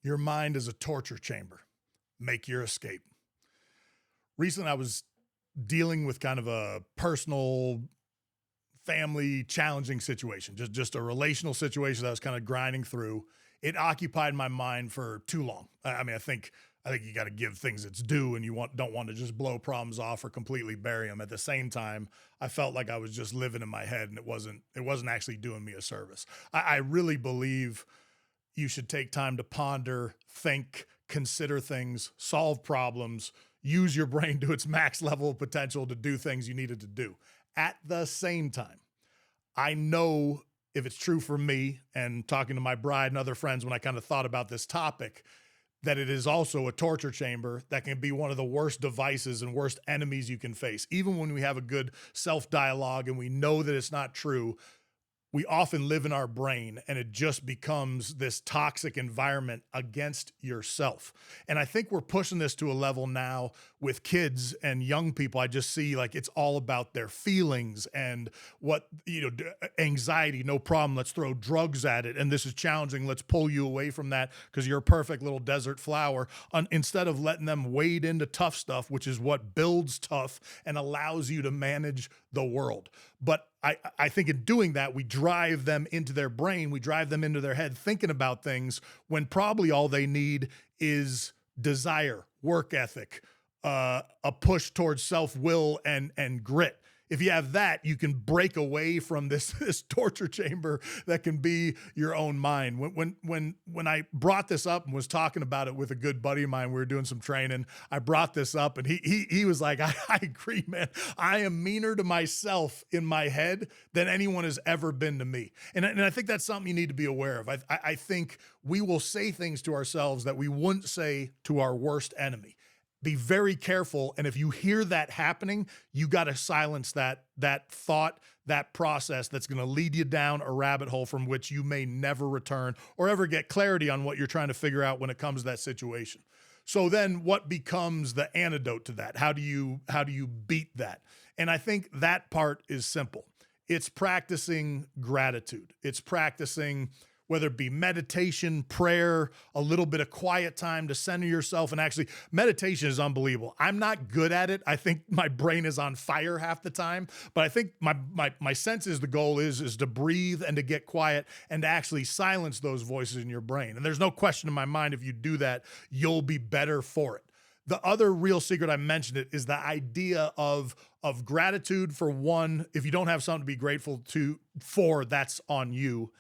Your mind is a torture chamber. Make your escape. Recently, I was dealing with kind of a personal, family challenging situation, just a relational situation that I was kind of grinding through. It occupied my mind for too long. I mean, I think you got to give things its due, and don't want to just blow problems off or completely bury them. At the same time, I felt like I was just living in my head, and it wasn't actually doing me a service. I really believe you should take time to ponder, think, consider things, solve problems, use your brain to its max level of potential to do things you needed to do. At the same time, I know if it's true for me and talking to my bride and other friends when I kind of thought about this topic, that it is also a torture chamber that can be one of the worst devices and worst enemies you can face. Even when we have a good self dialogue and we know that it's not true, we often live in our brain and it just becomes this toxic environment against yourself. And I think we're pushing this to a level now with kids and young people. I just see like it's all about their feelings and anxiety, no problem. Let's throw drugs at it. And this is challenging. Let's pull you away from that because you're a perfect little desert flower. Instead of letting them wade into tough stuff, which is what builds tough and allows you to manage the world. But I think in doing that, we drive them into their brain, we drive them into their head thinking about things when probably all they need is desire, work ethic, a push towards self-will and grit. If you have that, you can break away from this torture chamber that can be your own mind. When I brought this up and was talking about it with a good buddy of mine, we were doing some training. I brought this up and he was like, I agree, man. I am meaner to myself in my head than anyone has ever been to me. And I think that's something you need to be aware of. I think we will say things to ourselves that we wouldn't say to our worst enemy. Be very careful. And if you hear that happening, you got to silence that thought, that process that's going to lead you down a rabbit hole from which you may never return or ever get clarity on what you're trying to figure out when it comes to that situation. So then what becomes the antidote to that? How do you beat that? And I think that part is simple. It's practicing gratitude. It's practicing whether it be meditation, prayer, a little bit of quiet time to center yourself. And actually, meditation is unbelievable. I'm not good at it. I think my brain is on fire half the time, but I think my sense is the goal is to breathe and to get quiet and to actually silence those voices in your brain. And there's no question in my mind, if you do that, you'll be better for it. The other real secret, I mentioned it, is the idea of gratitude for one. If you don't have something to be grateful for, that's on you.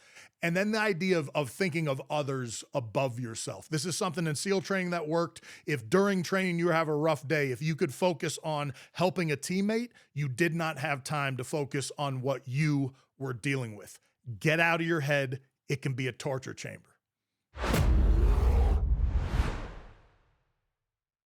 And then the idea of thinking of others above yourself. This is something in SEAL training that worked. If during training you have a rough day, if you could focus on helping a teammate, you did not have time to focus on what you were dealing with. Get out of your head. It can be a torture chamber.